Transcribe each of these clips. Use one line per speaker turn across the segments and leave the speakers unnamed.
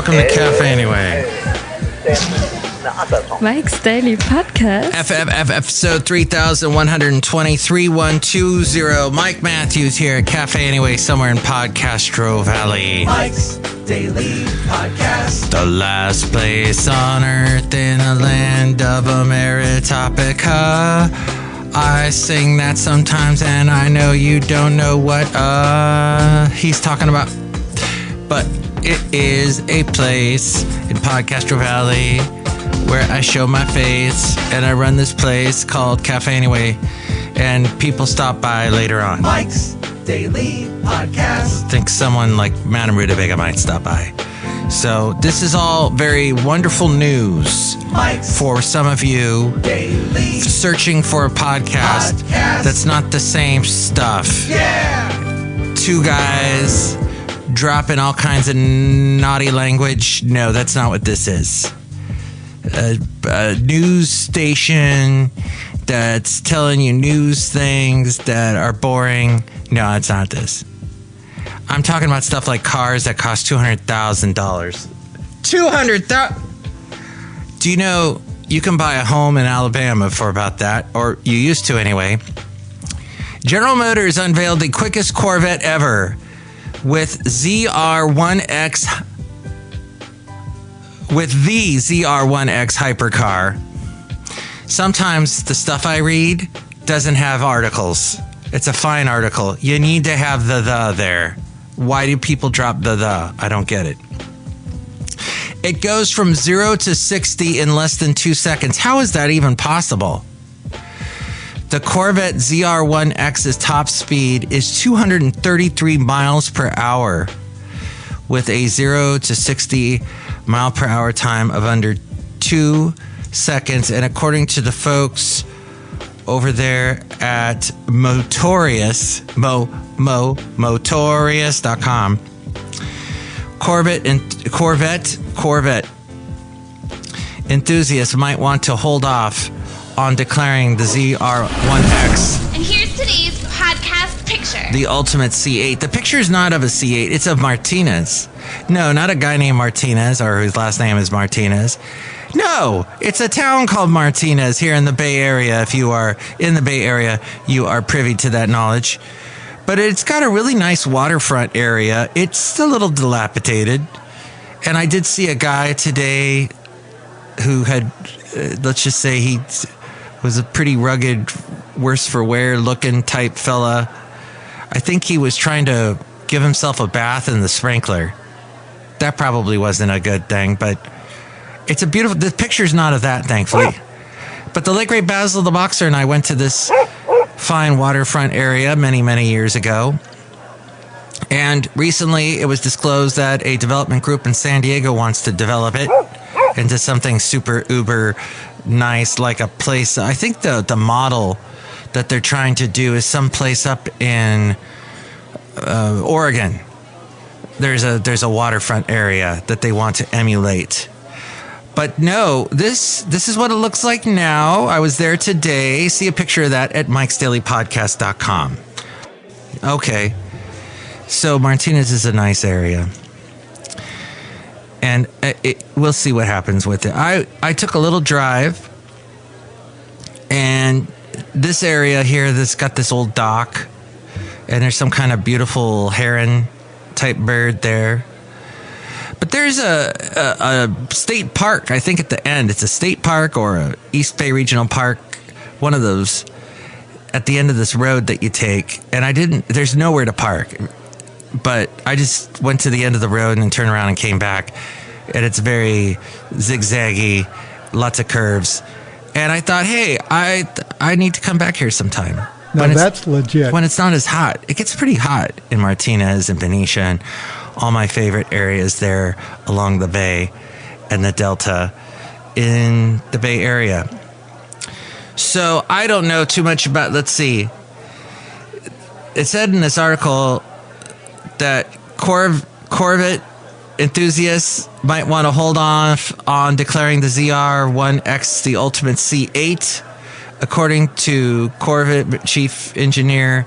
Welcome to Café Anyway.
Mike's Daily Podcast.
Episode 3120, 3120. Mike Matthews here at Café Anyway, somewhere in podCastro Valley.
Mike's Daily Podcast.
The last place on earth in a land of Ameritopica. I sing that sometimes, and I know you don't know what he's talking about. But it is a place in podCastro Valley where I show my face, and I run this place called Café Anyway, and people stop by later on.
Mike's Daily Podcast.
I think someone like Madame Rootabega might stop by. So this is all very wonderful news
Mike's
for some of you
Daily
searching for a podcast that's not the same stuff.
Yeah!
Two guys dropping all kinds of naughty language. No, that's not what this is. A news station that's telling you news things that are boring. No, it's not this. I'm talking about stuff like cars that cost $200,000. $200,000. Do you know you can buy a home in Alabama for about that, or you used to anyway? General Motors unveiled the quickest Corvette ever with ZR1X. With the ZR1X hypercar. Sometimes the stuff I read doesn't have articles. It's a fine article. You need to have the there. Why do people drop the? I don't get it. It goes from 0 to 60 in less than 2 seconds. How is that even possible? The Corvette ZR1X's top speed is 233 miles per hour with a 0 to 60 mile per hour time of under 2 seconds. And according to the folks over there at Motorious.com, Corvette enthusiasts might want to hold off on declaring the ZR1X
And here's today's podcast picture.
the ultimate C8. The picture is not of a C8, it's of Martinez. No, not a guy named Martinez or whose last name is Martinez. No, it's a town called Martinez here in the Bay Area. If you are in the Bay Area, you are privy to that knowledge. But it's got a really nice waterfront area. It's a little dilapidated. And I did see a guy today who had, let's just say he was a pretty rugged, worse for wear looking type fella. I think he was trying to give himself a bath in the sprinkler. That probably wasn't a good thing, but it's a beautiful, the picture's not of that, thankfully. But the late great Basil the Boxer and I went to this fine waterfront area many, many years ago. And recently it was disclosed that a development group in San Diego wants to develop it into something super uber nice, like a place. I think the model that they're trying to do is someplace up in Oregon. There's a waterfront area that they want to emulate. But no, this is what it looks like now. I was there today. See a picture of that at mikesdailypodcast.com. Okay. So Martinez is a nice area. And we'll see what happens with it. I took a little drive. And this area here, this got this old dock. And there's some kind of beautiful heron type bird there. But there's a state park, I think at the end. It's a state park or a East Bay Regional Park. One of those at the end of this road that you take. And there's nowhere to park. But I just went to the end of the road and turned around and came back. And it's very zigzaggy, lots of curves. And I thought, hey, I need to come back here sometime.
Now that's legit.
When it's not as hot. It gets pretty hot in Martinez and Benicia and all my favorite areas there along the bay and the Delta in the Bay Area. So I don't know too much about, let's see. It said in this article that Corvette enthusiasts might want to hold off on declaring the ZR1X the ultimate C8. According to Corvette chief engineer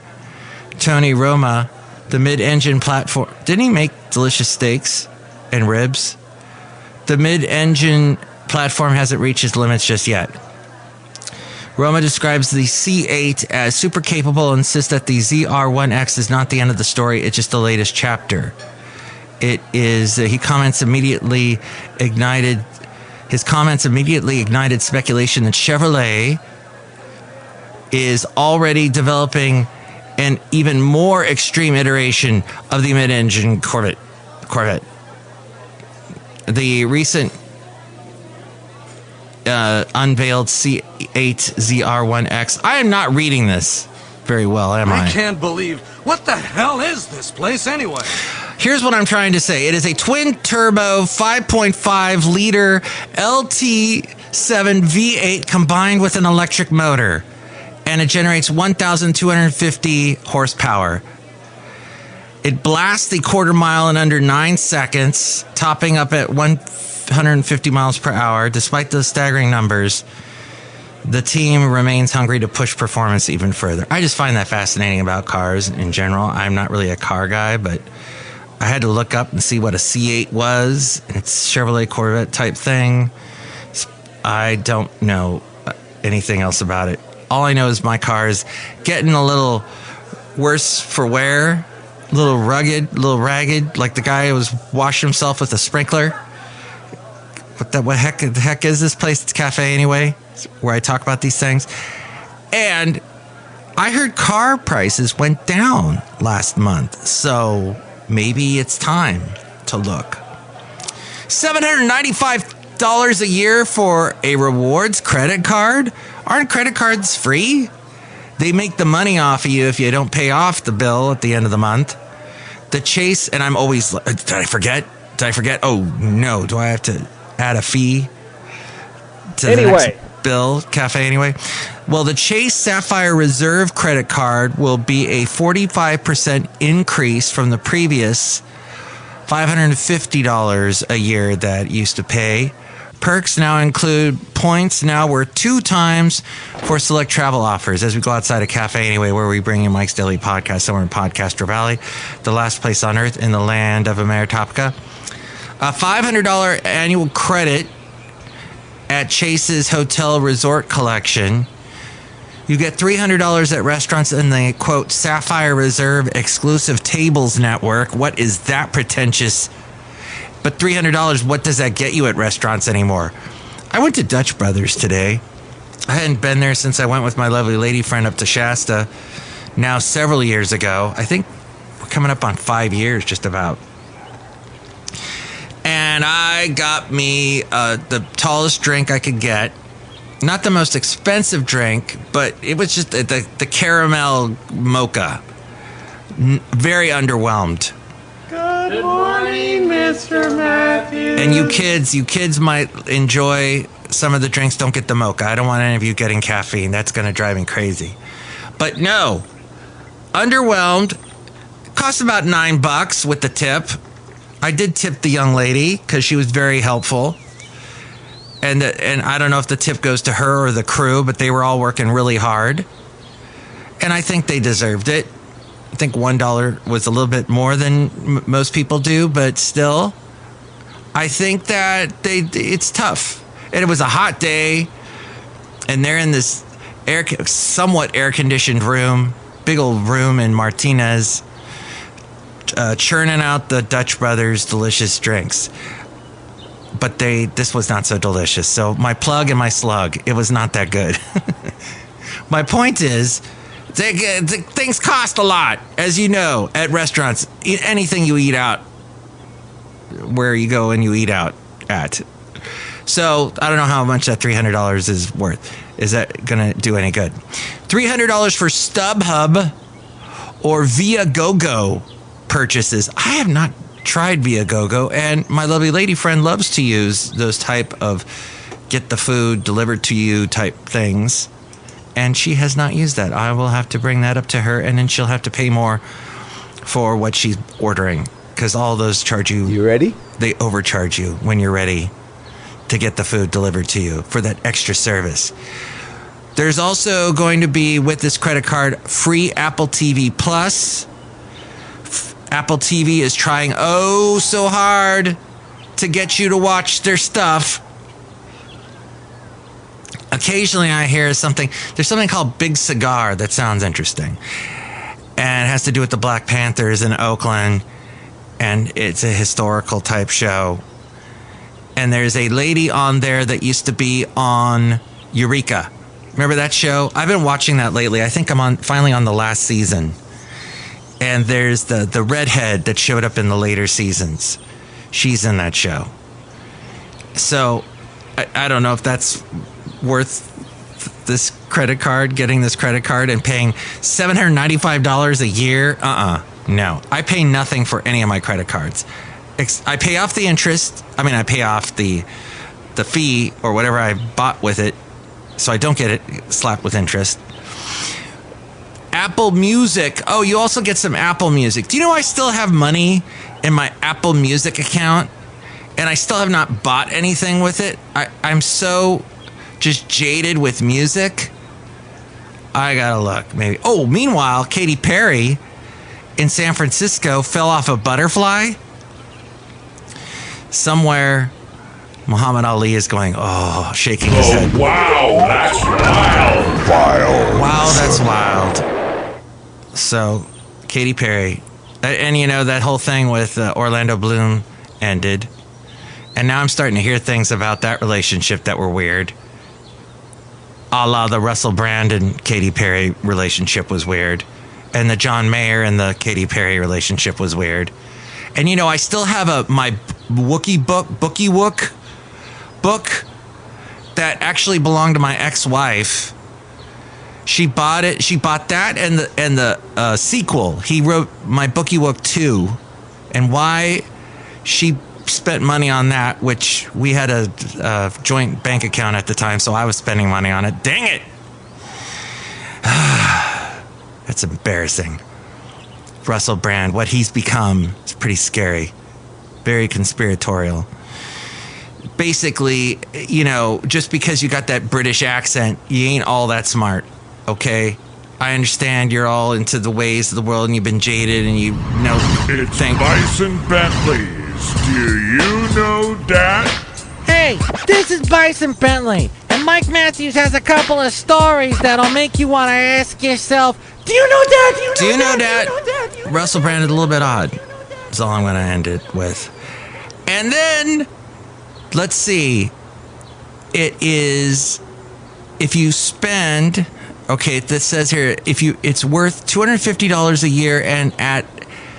Tony Roma, the mid-engine platform... Didn't he make delicious steaks and ribs? The mid-engine platform hasn't reached its limits just yet. Roma describes the C8 as super capable and insists that the ZR1X is not the end of the story, it's just the latest chapter. It is, his comments immediately ignited speculation that Chevrolet is already developing an even more extreme iteration of the mid-engine Corvette. The recent unveiled C8 ZR1X. I am not reading this very well, am I?
I can't believe. What the hell is this place anyway?
Here's what I'm trying to say. It is a twin-turbo 5.5 liter LT7 V8 combined with an electric motor, and it generates 1,250 horsepower. It blasts the quarter mile in under 9 seconds, topping up at 150 miles per hour. Despite those staggering numbers, the team remains hungry to push performance even further. I just find that fascinating about cars in general. I'm not really a car guy, but I had to look up and see what a C8 was. It's Chevrolet Corvette type thing. I don't know anything else about it. All I know is my car is getting a little worse for wear, a little rugged, a little ragged, like the guy who was washing himself with a sprinkler. What the heck is this place? It's Café Anyway, where I talk about these things. And I heard car prices went down last month, so maybe it's time to look. $795 a year for a rewards credit card? Aren't credit cards free? They make the money off of you if you don't pay off the bill at the end of the month. The Chase, and I'm always, did I forget? Oh no, do I have to add a fee to the next bill? Cafe Anyway. Well, the Chase Sapphire Reserve credit card will be a 45% increase from the previous $550 a year that used to pay. Perks now include points now worth 2 times for select travel offers as we go outside of Cafe Anyway, where we bring you Mike's Daily Podcast somewhere in Podcastro Valley, the last place on earth in the land of Ameritopica. A $500 annual credit at Chase's Hotel Resort Collection. You get $300 at restaurants in the, quote, Sapphire Reserve Exclusive Tables Network. What is that pretentious? But $300, what does that get you at restaurants anymore? I went to Dutch Brothers today. I hadn't been there since I went with my lovely lady friend up to Shasta, now several years ago. I think we're coming up on 5 years, just about. And I got me the tallest drink I could get. Not the most expensive drink, but it was just the caramel mocha. Very underwhelmed.
Good morning, Mr. Matthews.
And you kids might enjoy some of the drinks. Don't get the mocha. I don't want any of you getting caffeine. That's going to drive me crazy. But no, underwhelmed. Cost about $9 with the tip. I did tip the young lady because she was very helpful. And I don't know if the tip goes to her or the crew, but they were all working really hard. And I think they deserved it. I think $1 was a little bit more than most people do, but still, I think that it's tough. And it was a hot day, and they're in this somewhat air-conditioned room, big old room in Martinez, churning out the Dutch Brothers delicious drinks. But this was not so delicious. So my plug and my slug, it was not that good. My point is, things cost a lot, as you know, at restaurants. Anything you eat out, where you go and you eat out at. So I don't know how much that $300 is worth. Is that going to do any good? $300 for StubHub or Viagogo purchases. I have not tried Viagogo, and my lovely lady friend loves to use those type of get the food delivered to you type things. And she has not used that. I will have to bring that up to her, and then she'll have to pay more for what she's ordering. Because all those charge you.
You ready?
They overcharge you when you're ready to get the food delivered to you for that extra service. There's also going to be, with this credit card, free Apple TV Plus. Apple TV is trying so hard to get you to watch their stuff. Occasionally I hear something. There's something called Big Cigar that sounds interesting. And it has to do with the Black Panthers in Oakland. And it's a historical type show. And there's a lady on there that used to be on Eureka. Remember that show? I've been watching that lately. I think I'm finally on the last season. And there's the redhead that showed up in the later seasons. She's in that show. So I don't know if that's worth this credit card, getting this credit card and paying $795 a year. No, I pay nothing for any of my credit cards. I pay off the interest. I mean, I pay off the fee or whatever I bought with it, so I don't get it slapped with interest. Apple Music. Oh, you also get some Apple Music. Do you know I still have money in my Apple Music account, and I still have not bought anything with it? I'm so just jaded with music. I gotta look, maybe. Oh, meanwhile, Katy Perry in San Francisco fell off a butterfly. Somewhere, Muhammad Ali is going, shaking his head.
Wow, that's wild.
Wow, that's wild. So, Katy Perry. And you know, that whole thing with Orlando Bloom ended. And now I'm starting to hear things about that relationship that were weird. A la the Russell Brand and Katy Perry relationship was weird. And the John Mayer and the Katy Perry relationship was weird. And you know, I still have my Wookie book that actually belonged to my ex-wife. She bought it. She bought that and the sequel. He wrote my Bookie Wook 2, and why she spent money on that, which we had a joint bank account at the time, so I was spending money on it. Dang it! That's embarrassing. Russell Brand, what he's become, is pretty scary. Very conspiratorial. Basically, you know, just because you got that British accent, you ain't all that smart, okay? I understand you're all into the ways of the world and you've been jaded and you know...
It's Bison Bentleys. Do you know that?
Hey, this is Bison Bentley, and Mike Matthews has a couple of stories that'll make you want to ask yourself, do you know that?
Do you know that? Russell Brand is a little bit odd. That's all I'm going to end it with. And then, let's see. It is, if you spend, okay, this says here, it's worth $250 a year, and at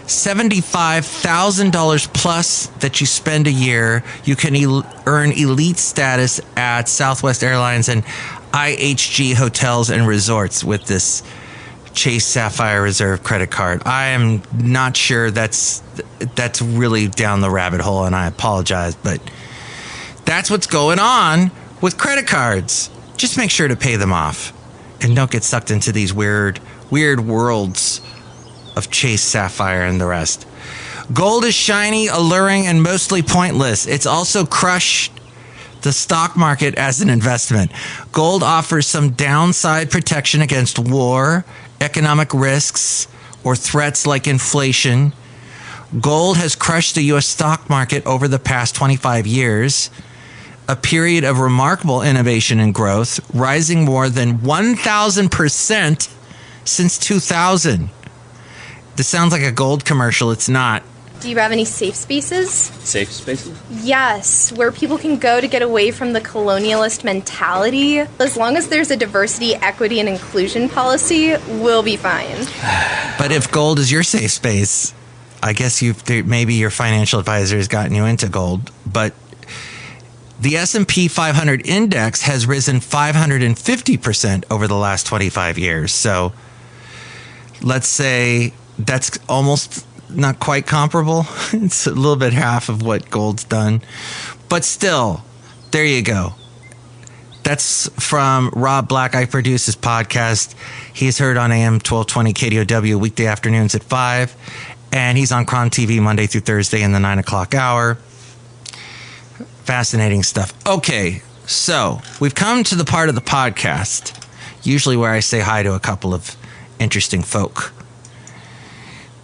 $75,000 plus that you spend a year, you can earn elite status at Southwest Airlines and IHG hotels and resorts with this Chase Sapphire Reserve credit card. I am not sure that's really down the rabbit hole, and I apologize, but that's what's going on with credit cards. Just make sure to pay them off and don't get sucked into these weird worlds of Chase Sapphire and the rest. Gold is shiny, alluring, and mostly pointless. It's also crushed the stock market as an investment. Gold offers some downside protection against war, economic risks, or threats like inflation. Gold has crushed the U.S. stock market over the past 25 years, a period of remarkable innovation and growth, rising more than 1,000% since 2000. This sounds like a gold commercial. It's not.
Do you have any safe spaces?
Safe spaces?
Yes, where people can go to get away from the colonialist mentality. As long as there's a diversity, equity, and inclusion policy, we'll be fine.
But if gold is your safe space, I guess maybe your financial advisor has gotten you into gold. But the S&P 500 index has risen 550% over the last 25 years. So let's say that's almost not quite comparable. It's a little bit half of what gold's done. But still, there you go. That's from Rob Black. I produce his podcast. He's heard on AM 1220 KDOW weekday afternoons at 5. And he's on Cron TV Monday through Thursday in the 9 o'clock hour. Fascinating stuff. Okay, so we've come to the part of the podcast, usually where I say hi to a couple of interesting folk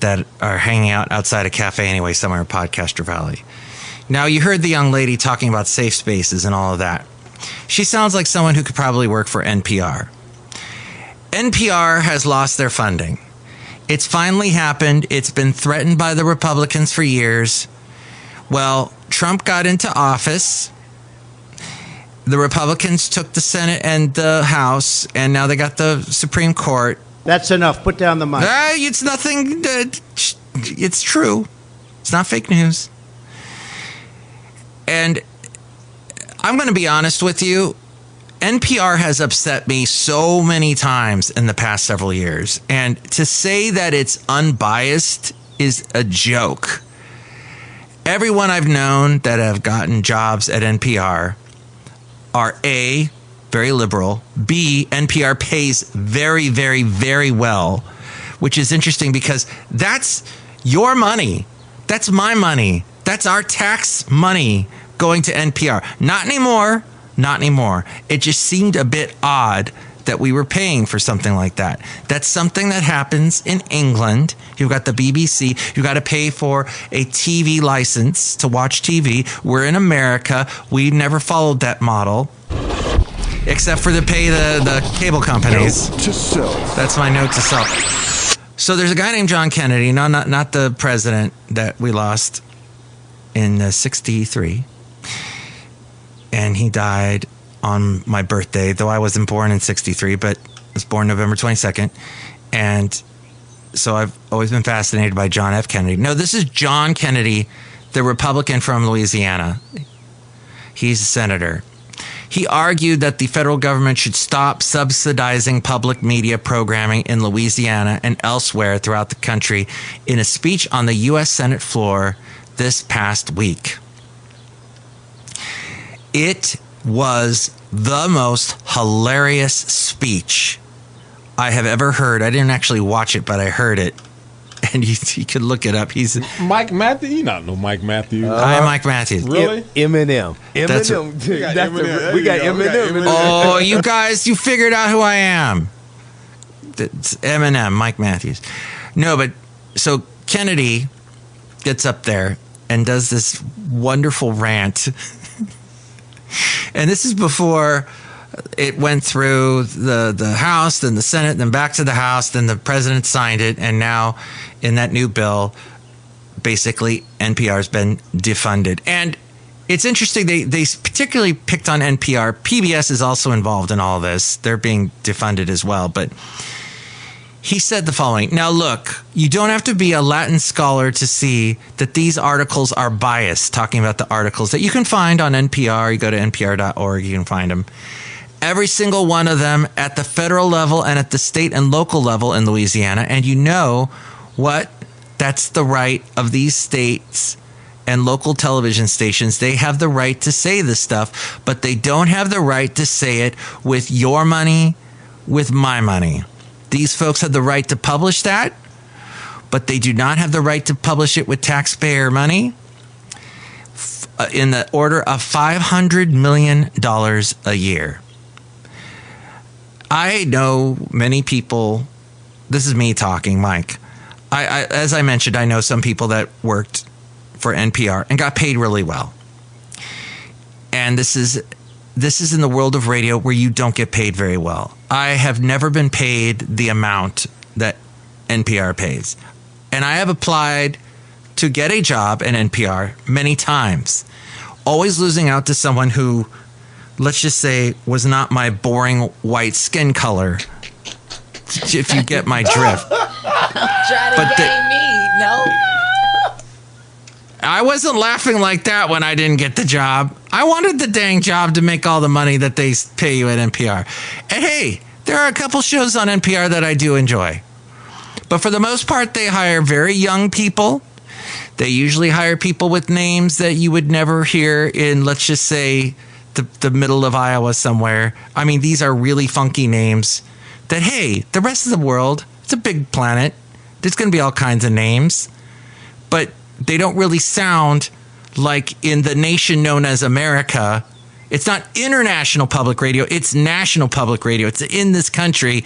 that are hanging out outside a Café Anyway somewhere in PodCastro Valley. Now, you heard the young lady talking about safe spaces and all of that. She sounds like someone who could probably work for NPR. NPR has lost their funding. It's finally happened. It's been threatened by the Republicans for years. Well, Trump got into office. The Republicans took the Senate and the House, and now they got the Supreme Court.
That's enough. Put down the mic.
It's nothing. It's true. It's not fake news. And I'm going to be honest with you. NPR has upset me so many times in the past several years. And to say that it's unbiased is a joke. Everyone I've known that have gotten jobs at NPR are A, very liberal, B, NPR pays very, very, very well, which is interesting because that's your money. That's my money. That's our tax money going to NPR. Not anymore. Not anymore. It just seemed a bit odd that we were paying for something like that. That's something that happens in England. You've got the BBC. You've got to pay for a TV license to watch TV. We're in America. We've never followed that model, except for to pay the cable companies.
Note to self.
That's my note to self. So there's a guy named John Kennedy. No, not the president that we lost in 1963. And he died on my birthday, though I wasn't born in 1963, but I was born November 22nd. And so I've always been fascinated by John F. Kennedy. No, this is John Kennedy, the Republican from Louisiana. He's a senator. He argued that the federal government should stop subsidizing public media programming in Louisiana and elsewhere throughout the country in a speech on the U.S. Senate floor this past week. It was the most hilarious speech I have ever heard. I didn't actually watch it, but I heard it. And you could look it up. He's
Mike Matthews. You not know Mike Matthews.
I'm Mike Matthews.
Really?
Eminem.
That's
We got Eminem.
Oh, you guys, you figured out who I am. It's Eminem, Mike Matthews. No, but so Kennedy gets up there and does this wonderful rant. And this is before it went through the House, then the Senate, then back to the House, then the president signed it. And now in that new bill, basically NPR's been defunded. And it's interesting. They particularly picked on NPR. PBS is also involved in all this. They're being defunded as well. But he said the following. Now, look, you don't have to be a Latin scholar to see that these articles are biased, talking about the articles that you can find on NPR. You go to npr.org, you can find them. Every single one of them at the federal level and at the state and local level in Louisiana. And you know what? That's the right of these states and local television stations. They have the right to say this stuff, but they don't have the right to say it with your money, with my money. These folks have the right to publish that, but they do not have the right to publish it with taxpayer money in the order of $500 million a year. I know many people. This is me talking, Mike. I as I mentioned, I know some people that worked for NPR and got paid really well. And this is in the world of radio where you don't get paid very well. I have never been paid the amount that NPR pays. And I have applied to get a job at NPR many times, always losing out to someone who, let's just say, was not my boring white skin color, if you get my drift. I wasn't laughing like that when I didn't get the job. I wanted the dang job to make all the money that they pay you at NPR. And hey, there are a couple shows on NPR that I do enjoy. But for the most part, they hire very young people. They usually hire people with names that you would never hear in, let's just say, the middle of Iowa somewhere. I mean, these are really funky names that, hey, the rest of the world, it's a big planet. There's going to be all kinds of names. But they don't really sound like in the nation known as America. It's not international public radio. It's national public radio. It's in this country.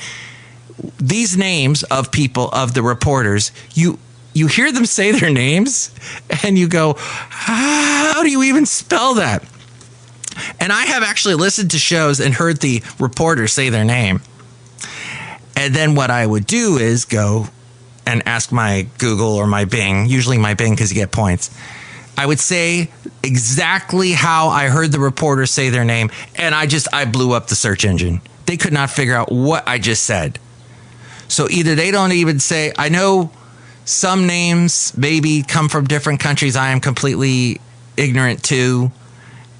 These names of people, of the reporters, you you hear them say their names and you go, how do you even spell that? And I have actually listened to shows and heard the reporters say their name. And then what I would do is go and ask my Google or my Bing, usually my Bing because you get points. I would say exactly how I heard the reporters say their name, and I blew up the search engine. They could not figure out what I just said. So either they don't even say, I know some names maybe come from different countries I am completely ignorant to,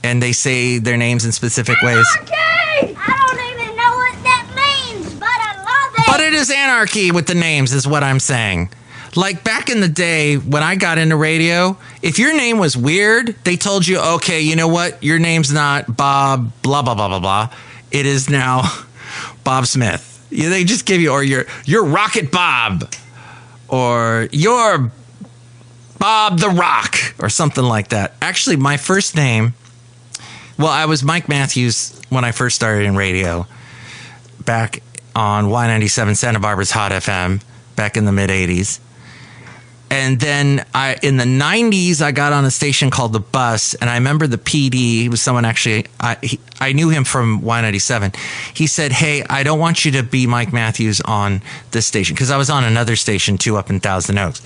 and they say their names in specific ways.
Anarchy! I don't even know what that means, but I love it.
But it is anarchy with the names is what I'm saying. Like back in the day when I got into radio, if your name was weird, they told you, okay, you know what? Your name's not Bob, blah, blah, blah, blah, blah. It is now Bob Smith. They just give you, or you're Rocket Bob, or you're Bob the Rock, or something like that. Actually, my first name, well, I was Mike Matthews when I first started in radio back on Y97 Santa Barbara's Hot FM back in the mid-'80s. And then in the 90s, I got on a station called The Bus, and I remember the PD, he was someone actually, I knew him from Y97. He said, hey, I don't want you to be Mike Matthews on this station, because I was on another station too up in Thousand Oaks.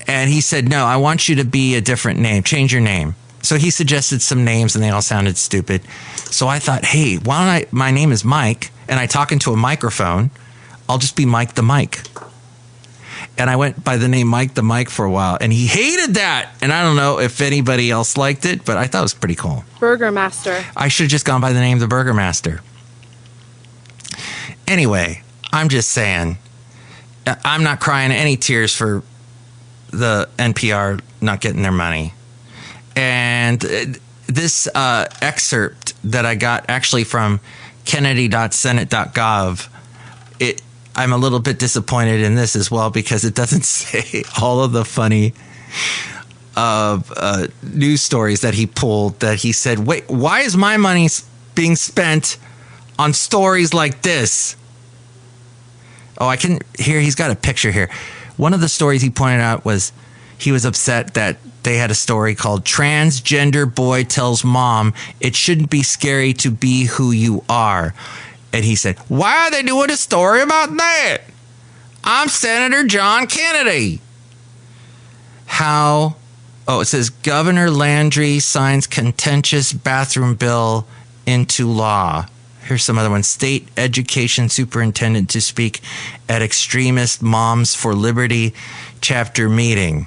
And he said, no, I want you to be a different name, change your name. So he suggested some names, and they all sounded stupid. So I thought, hey, why don't my name is Mike, and I talk into a microphone, I'll just be Mike the Mike. And I went by the name Mike the Mike for a while, and he hated that. And I don't know if anybody else liked it, but I thought it was pretty cool.
Burger Master.
I should have just gone by the name the Burger Master. Anyway, I'm just saying, I'm not crying any tears for the NPR not getting their money. And this excerpt that I got actually from kennedy.senate.gov, I'm a little bit disappointed in this as well because it doesn't say all of the funny news stories that he pulled that he said, wait, why is my money being spent on stories like this? Oh, he's got a picture here. One of the stories he pointed out was he was upset that they had a story called Transgender Boy Tells Mom It Shouldn't Be Scary to Be Who You Are. And he said, why are they doing a story about that? I'm Senator John Kennedy. It says Governor Landry signs contentious bathroom bill into law. Here's some other ones. State Education Superintendent to speak at Extremist Moms for Liberty chapter meeting.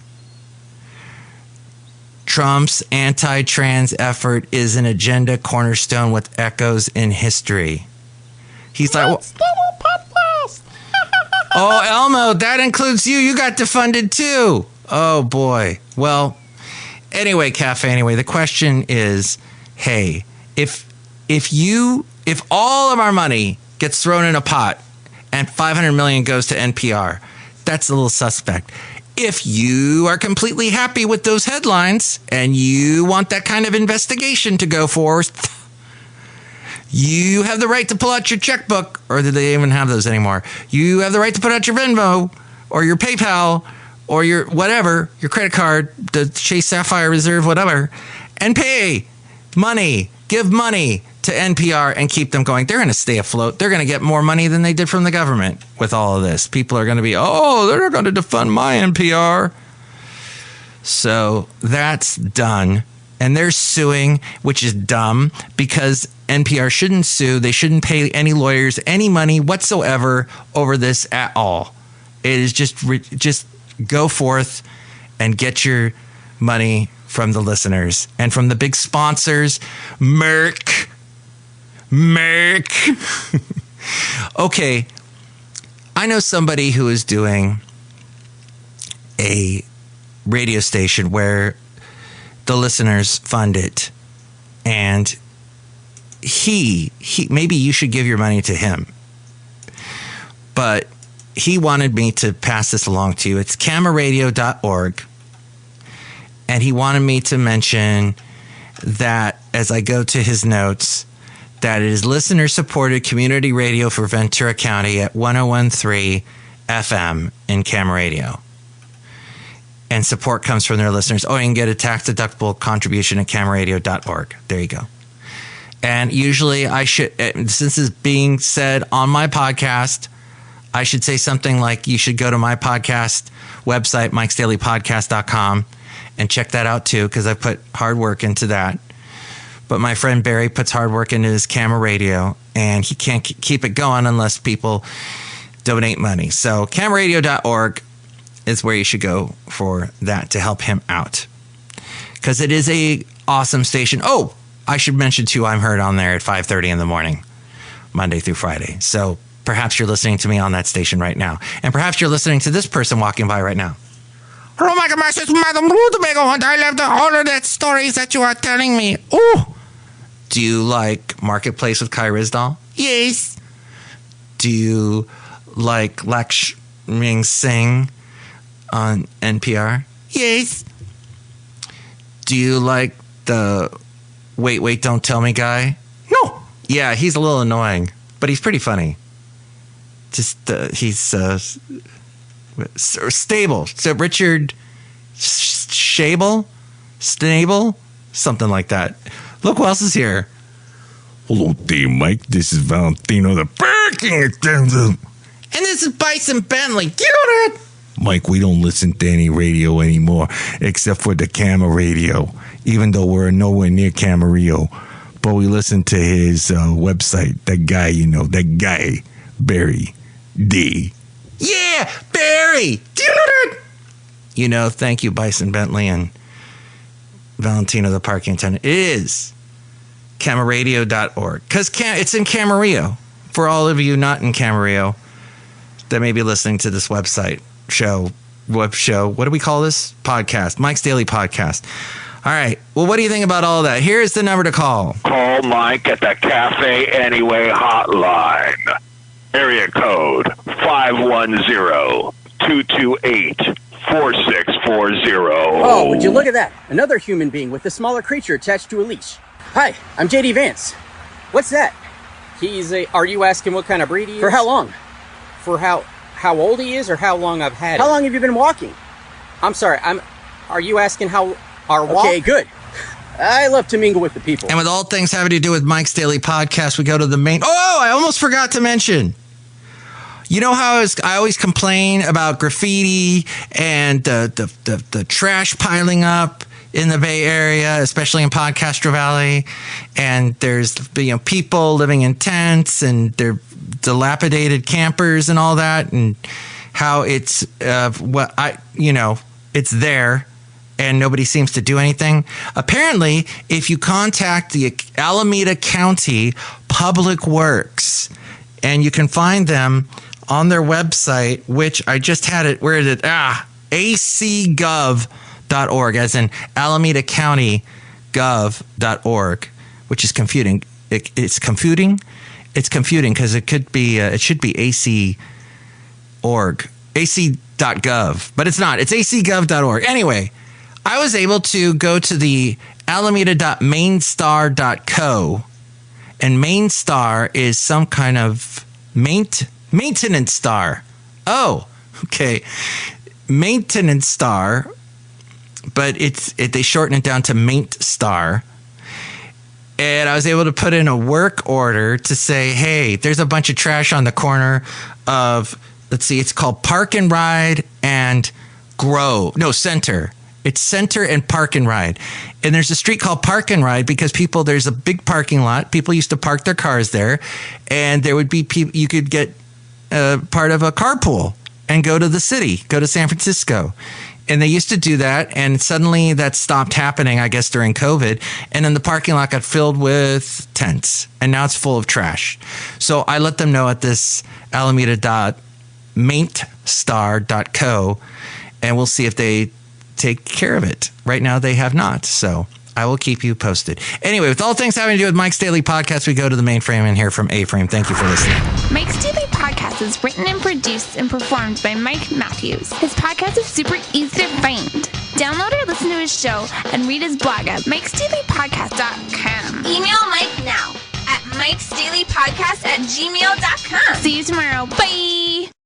Trump's anti-trans effort is an agenda cornerstone with echoes in history. He's like, oh, Elmo, that includes you. You got defunded too. Oh, boy. Well, anyway, Café Anyway, the question is, hey, if all of our money gets thrown in a pot and $500 million goes to NPR, that's a little suspect. If you are completely happy with those headlines and you want that kind of investigation to go forth, you have the right to pull out your checkbook, or do they even have those anymore? You have the right to put out your Venmo or your PayPal or your whatever, your credit card, the Chase Sapphire Reserve, whatever, and pay money, give money to NPR and keep them going. They're going to stay afloat. They're going to get more money than they did from the government with all of this. People are going to be, they're going to defund my NPR. So that's done. And they're suing, which is dumb because NPR shouldn't sue. They shouldn't pay any lawyers any money whatsoever over this at all. It is just go forth and get your money from the listeners and from the big sponsors. Merck. Okay. I know somebody who is doing a radio station where the listeners fund it, and he maybe you should give your money to him, but he wanted me to pass this along to you. It's camaradio.org, and he wanted me to mention that as I go to his notes, that it is listener-supported community radio for Ventura County at 101.3 FM in Cam Radio. and support comes from their listeners. Oh, you can get a tax-deductible contribution at cameradio.org. There you go. And usually I should, since this is being said on my podcast, I should say something like you should go to my podcast website, mikesdailypodcast.com, and check that out too, because I put hard work into that. But my friend Barry puts hard work into his camera radio, and he can't keep it going unless people donate money. So cameradio.org is where you should go for that to help him out, because it is a awesome station. Oh, I should mention too, I'm heard on there at 5:30 in the morning, Monday through Friday. So perhaps you're listening to me on that station right now, and perhaps you're listening to this person walking by right now. Hello, my gosh, it's Madame Rootabega, and I love all of that stories that you are telling me. Oh, do you like Marketplace with Kai Rizdal? Yes. Do you like Lakshmi Singh on NPR? Yes. Do you like the Wait, Don't Tell Me guy? No. Yeah, he's a little annoying, but he's pretty funny. Just, he's stable. So Richard Schnabel? Something like that. Look who else is here.
Hello there, Mike. This is Valentino, the parking attendant.
And this is Bison Bentley. Do you know that?
Mike, we don't listen to any radio anymore except for the Camera Radio, even though we're nowhere near Camarillo. But we listen to his website. That guy, Barry D.
Yeah, Barry. Do you know that? Thank you, Bison Bentley and Valentino, the parking attendant. It is cameradio.org, because it's in Camarillo. For all of you not in Camarillo that may be listening to this web show, what do we call this? Podcast, Mike's Daily Podcast. All right. Well, what do you think about all that? Here's the number to call.
Call Mike at the Café Anyway hotline. Area code 510-228-4640.
Oh, would you look at that? Another human being with a smaller creature attached to a leash. Hi, I'm JD Vance. What's that? Are you asking what kind of breed he is? For how long? For how old he is, or how long I've had him? How long have you been walking? I'm sorry, are you asking how our walk? Okay, good. I love to mingle with the people.
And with all things having to do with Mike's Daily Podcast, we go to the main... Oh, I almost forgot to mention. You know how I always complain about graffiti and the trash piling up in the Bay Area, especially in PodCastro Valley, and there's people living in tents and they're dilapidated campers and all that, and how it's it's there and nobody seems to do anything. Apparently, if you contact the Alameda County Public Works, and you can find them on their website, which I just had it. Where is it? acgov.org, as in Alameda County gov.org, which is confusing. It's confusing. It's confusing because it could be. It should be ac.org, ac.gov, but it's not. It's acgov.org. Anyway, I was able to go to the alameda.mainstar.co, and Mainstar is some kind of maintenance star. Oh, okay. Maintenance star, but they shorten it down to Mainstar. And I was able to put in a work order to say, hey, there's a bunch of trash on the corner of, let's see, it's called Park and Ride and Center. It's Center and Park and Ride. And there's a street called Park and Ride because there's a big parking lot. People used to park their cars there. And there would be people, you could get part of a carpool and go to the city, go to San Francisco. And they used to do that. And suddenly that stopped happening, I guess, during COVID. And then the parking lot got filled with tents. And now it's full of trash. So I let them know at this alameda.mainstar.co. And we'll see if they take care of it. Right now they have not. So I will keep you posted. Anyway, with all things having to do with Mike's Daily Podcast, we go to the mainframe and hear from A-Frame. Thank you for listening.
Mike's Daily Podcast is written and produced and performed by Mike Matthews. His podcast is super easy to find. Download or listen to his show and read his blog at mikesdailypodcast.com.
Email Mike now at mikesdailypodcast@gmail.com.
See you tomorrow. Bye.